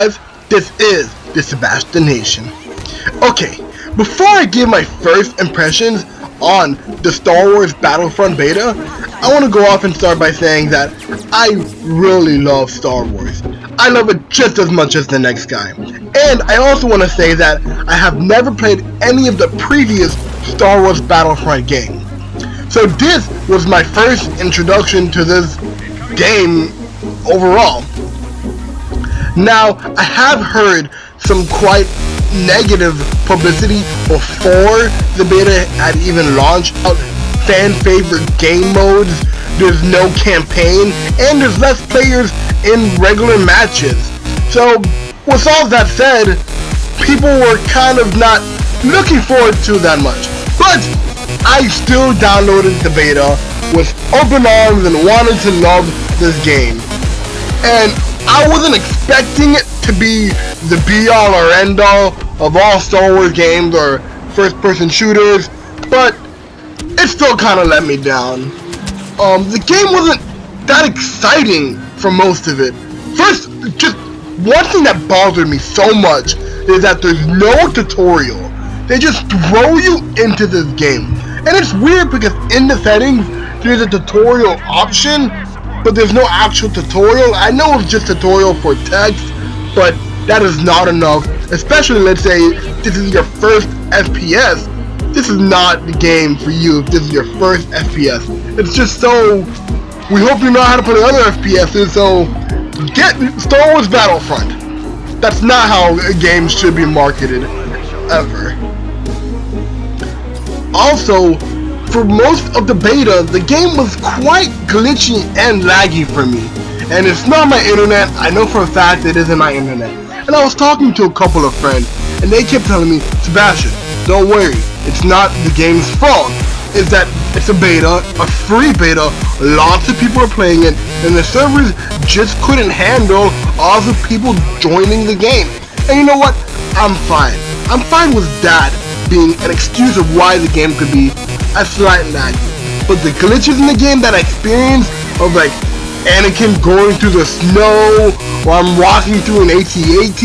This is the Sebastianation. Okay, before I give my first impressions on the Star Wars Battlefront beta, I want to go off and start by saying that I really love Star Wars. I love it just as much as the next guy. And I also want to say that I have never played any of the previous Star Wars Battlefront games. So this was my first introduction to this game overall. Now, I have heard some quite negative publicity before the beta had even launched about fan favorite game modes, there's no campaign, and there's less players in regular matches. So, with all that said, people were kind of not looking forward to that much. But I still downloaded the beta with open arms and wanted to love this game. And I wasn't expecting it to be the be-all or end-all of all Star Wars games or first-person shooters, but it still kind of let me down. The game wasn't that exciting for most of it. First, just one thing that bothered me so much is that there's no tutorial. They just throw you into this game. And it's weird because in the settings, there's a tutorial option, but there's no actual tutorial. I know it's just tutorial for text, but that is not enough. Especially, let's say, this is your first FPS. This is not the game for you if this is your first FPS. It's just so, we hope you know how to play other FPSs, so get Star Wars Battlefront. That's not how a game should be marketed, ever. Also, for most of the beta, the game was quite glitchy and laggy for me. And it's not my internet, I know for a fact it isn't my internet. And I was talking to a couple of friends, and they kept telling me, Sebastian, don't worry, it's not the game's fault. It's that it's a beta, a free beta, lots of people are playing it, and the servers just couldn't handle all the people joining the game. And you know what? I'm fine. I'm fine with that being an excuse of why the game could be a slight lag. But the glitches in the game that I experienced of like Anakin going through the snow, or I'm walking through an AT-AT,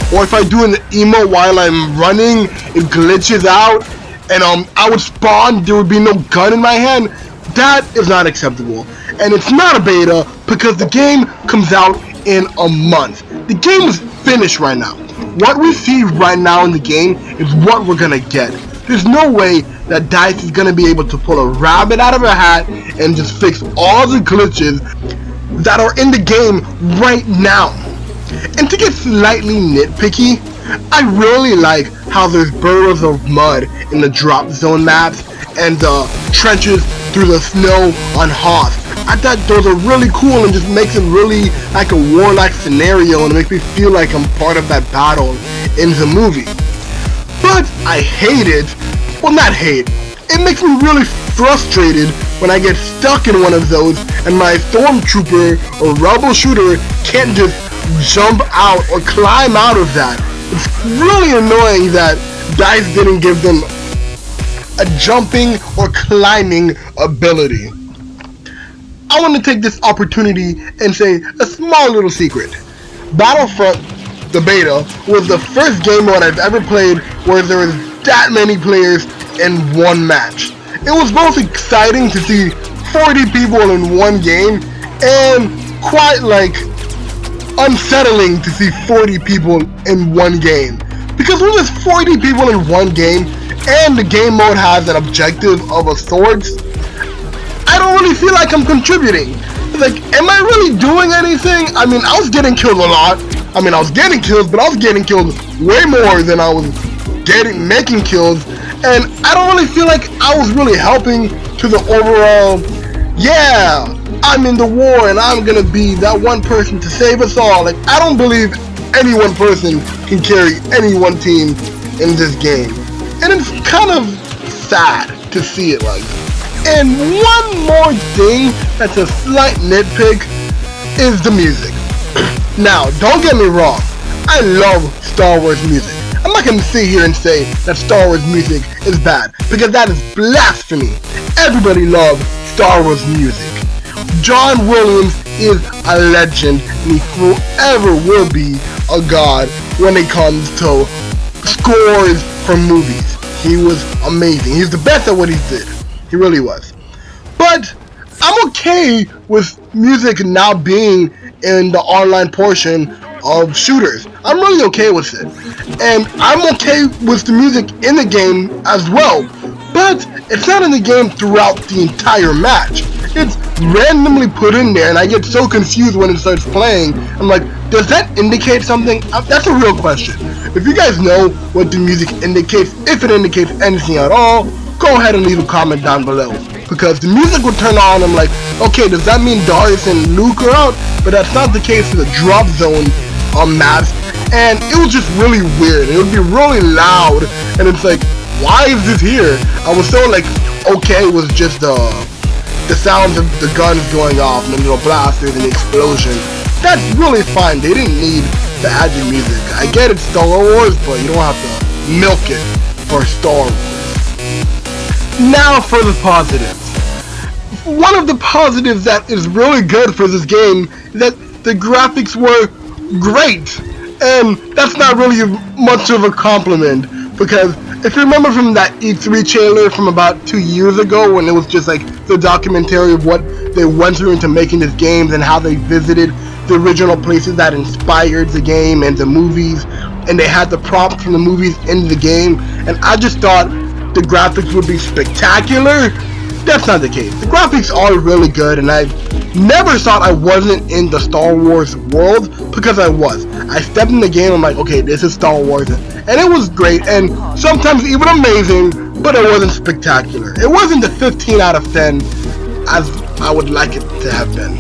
or if I do an emote while I'm running, it glitches out, and I would spawn, there would be no gun in my hand. That is not acceptable. And it's not a beta because the game comes out in a month. The game is finished right now. What we see right now in the game is what we're gonna get. There's no way that DICE is gonna be able to pull a rabbit out of a hat and just fix all the glitches that are in the game right now. And to get slightly nitpicky, I really like how there's burrows of mud in the drop zone maps and the trenches through the snow on Hoth. I thought those are really cool and just makes it really like a warlike scenario, and it makes me feel like I'm part of that battle in the movie. But I hate it, well, not hate, it makes me really frustrated when I get stuck in one of those and my stormtrooper or rebel shooter can't just jump out or climb out of that. It's really annoying that DICE didn't give them a jumping or climbing ability. I want to take this opportunity and say a small little secret. Battlefront, the beta, was the first game mode I've ever played where there was that many players in one match. It was both exciting to see 40 people in one game and quite like unsettling to see 40 people in one game. Because when there's 40 people in one game and the game mode has an objective of a sorts, I don't really feel like I'm contributing. It's like, am I really doing anything? I mean, I was getting killed a lot. I mean, I was getting kills, but I was getting killed way more than I was making kills. And I don't really feel like I was really helping to the overall, yeah, I'm in the war and I'm gonna be that one person to save us all. Like, I don't believe any one person can carry any one team in this game. And it's kind of sad to see it like that. And one more thing that's a slight nitpick is the music. Now, don't get me wrong, I love Star Wars music. I'm not going to sit here and say that Star Wars music is bad, because that is blasphemy. Everybody loves Star Wars music. John Williams is a legend, and he forever will be a god when it comes to scores for movies. He was amazing. He's the best at what he did. He really was. But I'm okay with music now being in the online portion of shooters. I'm really okay with it. And I'm okay with the music in the game as well. But it's not in the game throughout the entire match. It's randomly put in there, and I get so confused when it starts playing. I'm like, does that indicate something? That's a real question. If you guys know what the music indicates, if it indicates anything at all, go ahead and leave a comment down below. Because the music will turn on, I'm like, okay, does that mean Darius and Luke are out? But that's not the case for the drop zone maps. And it was just really weird. It would be really loud, and it's like, why is this here? I was so like, okay, it was just the sounds of the guns going off and the little blasters and the explosion. That's really fine. They didn't need to add the music. I get it's Star Wars, but you don't have to milk it for Star Wars. Now for the positives. One of the positives that is really good for this game is that the graphics were great. And that's not really much of a compliment, because if you remember from that E3 trailer from about 2 years ago, when it was just like the documentary of what they went through into making this game and how they visited the original places that inspired the game and the movies, and they had the props from the movies in the game, and I just thought the graphics would be spectacular. That's not the case. The graphics are really good, and I never thought I wasn't in the Star Wars world, because I was. I stepped in the game, I'm like, okay, this is Star Wars, and it was great, and sometimes even amazing, but it wasn't spectacular. It wasn't the 15 out of 10 as I would like it to have been.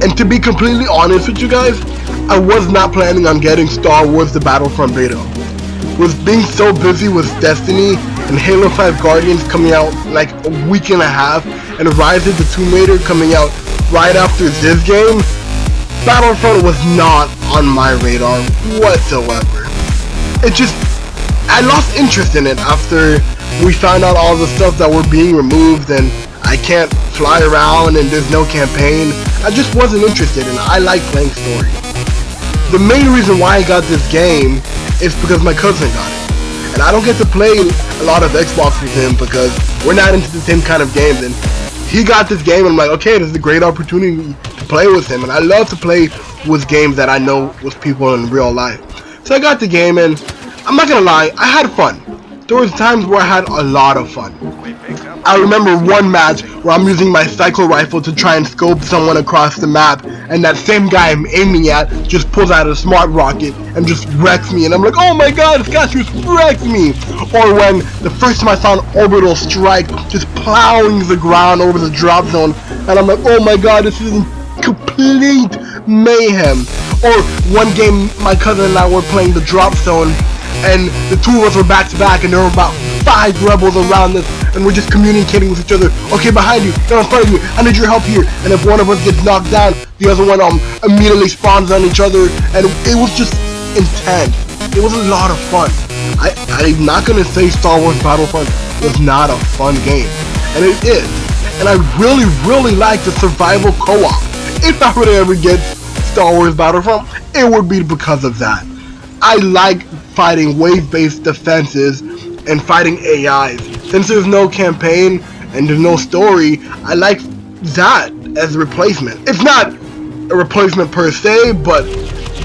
And to be completely honest with you guys, I was not planning on getting Star Wars the Battlefront beta. With being so busy with Destiny and Halo 5 Guardians coming out like a week and a half, and Rise of the Tomb Raider coming out right after this game, Battlefront was not on my radar whatsoever. It just, I lost interest in it after we found out all the stuff that were being removed, and I can't fly around and there's no campaign. I just wasn't interested, and I like playing story. The main reason why I got this game is because my cousin got it. And I don't get to play a lot of Xbox with him because we're not into the same kind of games, and he got this game, and I'm like, okay, this is a great opportunity to play with him, and I love to play with games that I know with people in real life. So I got the game, and I'm not gonna lie, I had fun. There was times where I had a lot of fun. I remember one match where I'm using my cycle rifle to try and scope someone across the map, and that same guy I'm aiming at just pulls out a smart rocket and just wrecks me, and I'm like, oh my god, this guy just wrecked me. Or when the first time I saw an orbital strike just plowing the ground over the drop zone, and I'm like, oh my god, this is complete mayhem. Or one game my cousin and I were playing the drop zone, and the two of us were back to back, and there were about 5 rebels around us, and we're just communicating with each other. Okay, behind you, they're in front of you, I need your help here. And if one of us gets knocked down, the other one immediately spawns on each other, and it was just intense. It was a lot of fun. I'm not gonna say Star Wars Battlefront was not a fun game, and it is. And I really, really like the survival co-op. If I were to ever get Star Wars Battlefront, it would be because of that. I like fighting wave-based defenses and fighting AIs. Since there's no campaign and there's no story, I like that as a replacement. It's not a replacement per se, but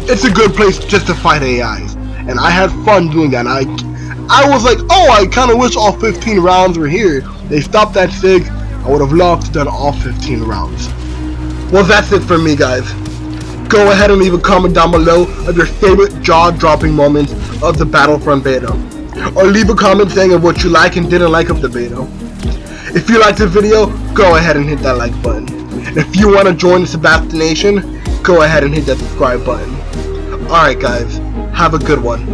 it's a good place just to fight AIs. And I had fun doing that. I was like, oh, I kind of wish all 15 rounds were here. They stopped at 6. I would have loved to done all 15 rounds. Well, that's it for me, guys. Go ahead and leave a comment down below of your favorite jaw-dropping moments of the Battlefront beta. Or leave a comment saying of what you like and didn't like of the beta. If you liked the video, go ahead and hit that like button. And if you want to join the Sebastian Nation, go ahead and hit that subscribe button. Alright guys, have a good one.